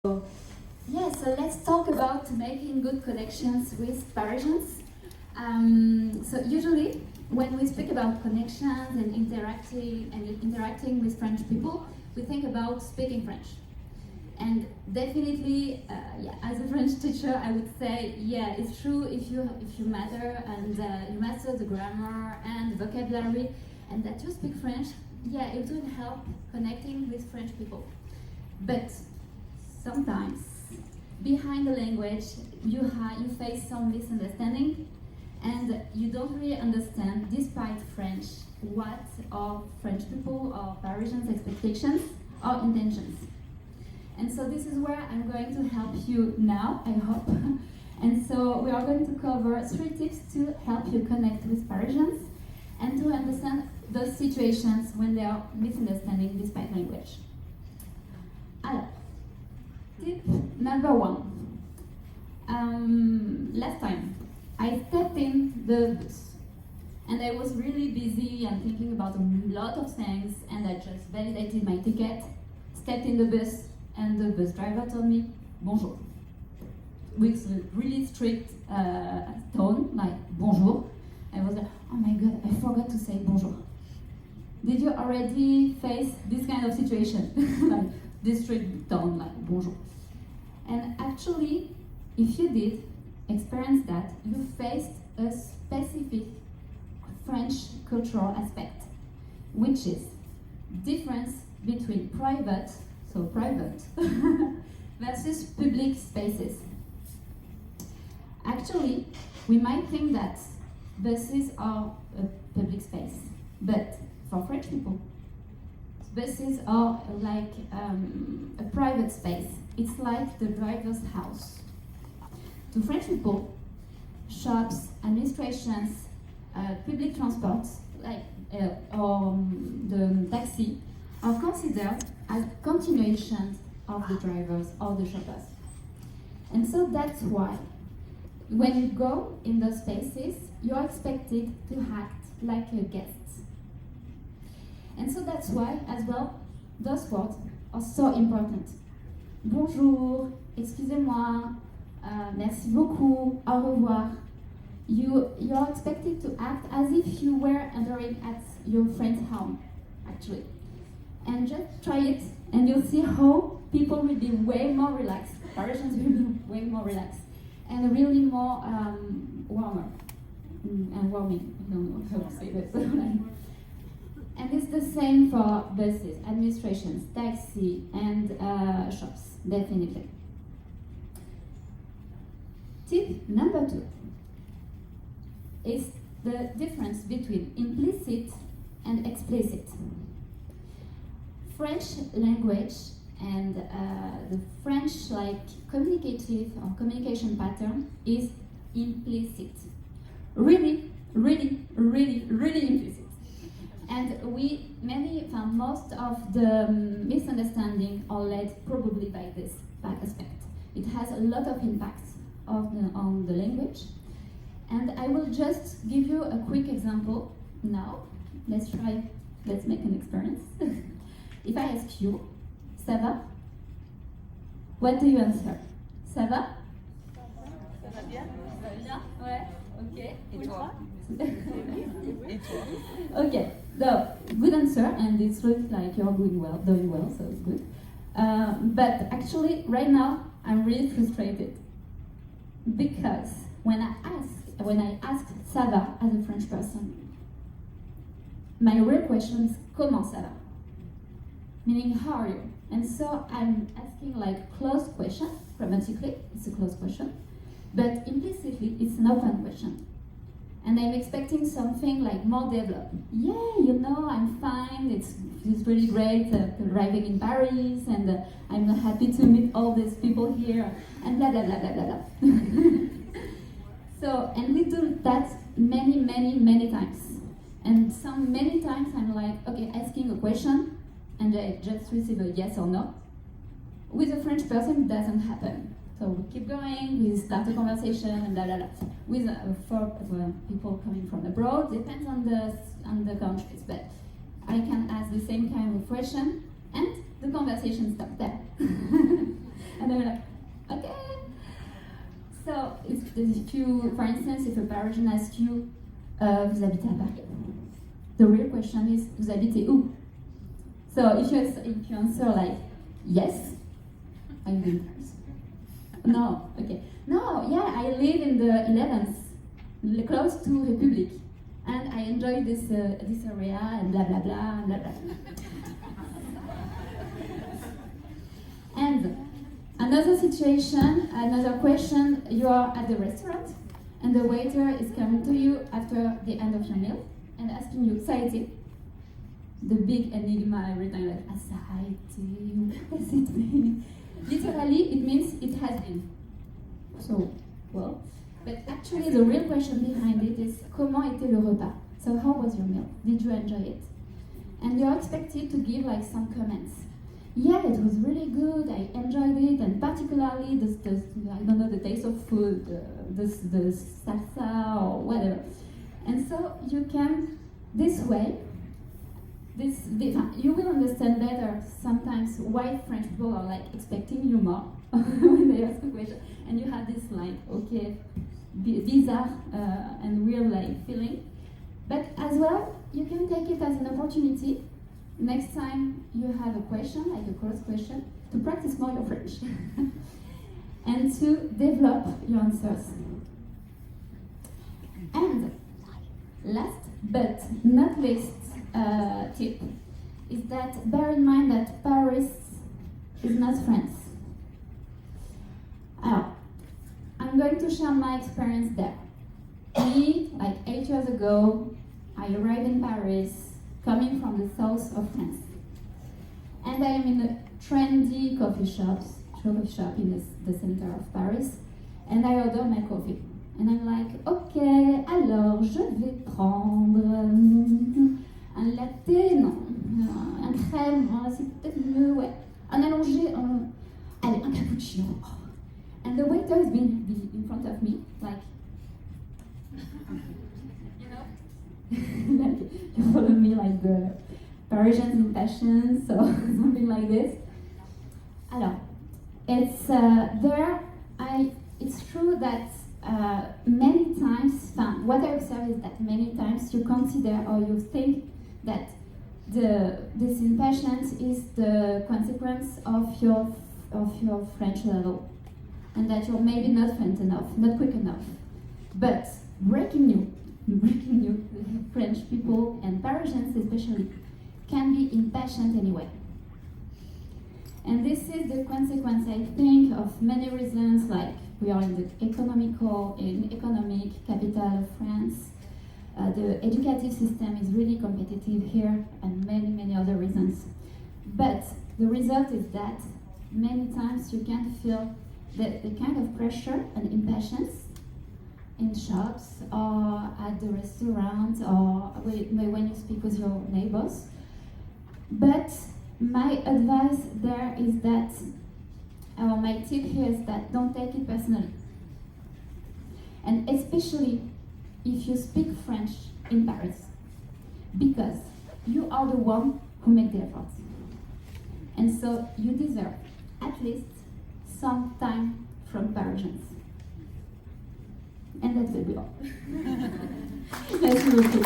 So let's talk about making good connections with Parisians. So usually, when we speak about connections and interacting with French people, we think about speaking French. And definitely, as a French teacher, I would say, yeah, it's true if you matter and you master the grammar and the vocabulary, and that you speak French, yeah, it will help connecting with French people. But sometimes, behind the language, you face some misunderstanding, and you don't really understand, despite French, what are French people or Parisians' expectations or intentions. And so this is where I'm going to help you now, I hope. And so we are going to cover 3 tips to help you connect with Parisians and to understand those situations when they are misunderstanding despite language. Alors, tip number 1. Last time, I stepped in the bus and I was really busy and thinking about a lot of things, and I just validated my ticket, stepped in the bus, and the bus driver told me, bonjour, with a really strict tone, like bonjour. I was like, oh my god, I forgot to say bonjour. Did you already face this kind of situation? Like this strict tone, like bonjour. And actually, if you did experience that, you faced a specific French cultural aspect, which is difference between private versus public spaces. Actually, we might think that buses are a public space, but for French people, buses are like a private space. It's like the driver's house. To French people, shops, administrations, public transports, like the taxi, are considered as continuations of the drivers or the shoppers. And so that's why, when you go in those spaces, you're expected to act like a guest. And so that's why, as well, those words are so important. Bonjour, excusez-moi, merci beaucoup, au revoir. You're expected to act as if you were entering at your friend's home, actually. And just try it, and you'll see how people will be way more relaxed. Parisians will be way more relaxed, and really more warmer and warming. I don't know how to say this. And it's the same for buses, administrations, taxi, and shops, definitely. Tip number 2 is the difference between implicit and explicit. French language and the French communicative or communication pattern is implicit. Really implicit. And most of the misunderstanding are led probably by this bad aspect. It has a lot of impact on the language. And I will just give you a quick example now. Let's make an experience. If I ask you, ça va? What do you answer? Ça va? Ça va bien? Ça va bien? Ouais, ok. Et toi? Et toi? Okay, so good answer, and it looks like you're doing well, so it's good. But actually, right now, I'm really frustrated because when I ask ça va as a French person, my real question is comment ça va? Meaning, how are you? And so I'm asking closed question. Grammatically, it's a closed question, but implicitly, it's an open question. And I'm expecting something more developed. Yeah, I'm fine. It's really great arriving in Paris, and I'm happy to meet all these people here, and blah blah blah blah blah blah. So, and we do that many times. And many times I'm okay, asking a question, and I just receive a yes or no. With a French person, it doesn't happen. So we keep going, we start a conversation, and blah blah blah. With for people coming from abroad, depends on the countries, but I can ask the same kind of question, and the conversation stops there. And they're like, okay. So, if you, for instance, if a Parisian asks you, vous habitez à Paris? The real question is, vous habitez où? So, if you answer like, yes, I live in Paris. No, okay. No, yeah, I live in the 11th, close to Republic. And I enjoy this area and blah blah blah and blah blah. And another situation, another question, you are at the restaurant and the waiter is coming to you after the end of your meal and asking you, ça a été? The big enigma every time, like, ça a été, what does it mean? Literally, it means it has been. So, well, but actually the real question behind it is, comment était le repas? So how was your meal? Did you enjoy it? And you're expected to give like some comments. Yeah, it was really good, I enjoyed it, and particularly I don't know, the taste of food, the salsa or whatever. And so you can, this way, you will understand better sometimes why French people are like expecting you more when they ask a question. And you have this like, okay, bizarre and real like feeling. But as well, you can take it as an opportunity next time you have a question, like a cross question, to practice more your French and to develop your answers. And last but not least tip is that bear in mind that Paris is not France. I'm going to share my experience there. Me, like 8 years ago, I arrived in Paris, coming from the south of France. And I am in a trendy coffee shop in the center of Paris, and I order my coffee. And I'm like, okay, alors je vais prendre un latte, non, un crème, c'est peut-être mieux, ouais, un allongé, allez, un cappuccino. And the waiter has been in front of me, like, you know, like, you follow me like the Parisians in fashion, so something like this. Alors, it's it's true that many times, what I observe is that many times you consider or you think that this impatience is the consequence of your French level, and that you're maybe not fluent enough, not quick enough. But breaking news, French people and Parisians especially can be impatient anyway. And this is the consequence, I think, of many reasons, like we are in the economic capital of France. The educative system is really competitive here, and many other reasons. But the result is that many times you can feel the kind of pressure and impatience in shops or at the restaurant or when you speak with your neighbors. But my advice there is that, my tip here is that don't take it personally. And especially if you speak French in Paris, because you are the one who make the effort. And so you deserve at least some time from Parisians. And that will be all. Merci beaucoup.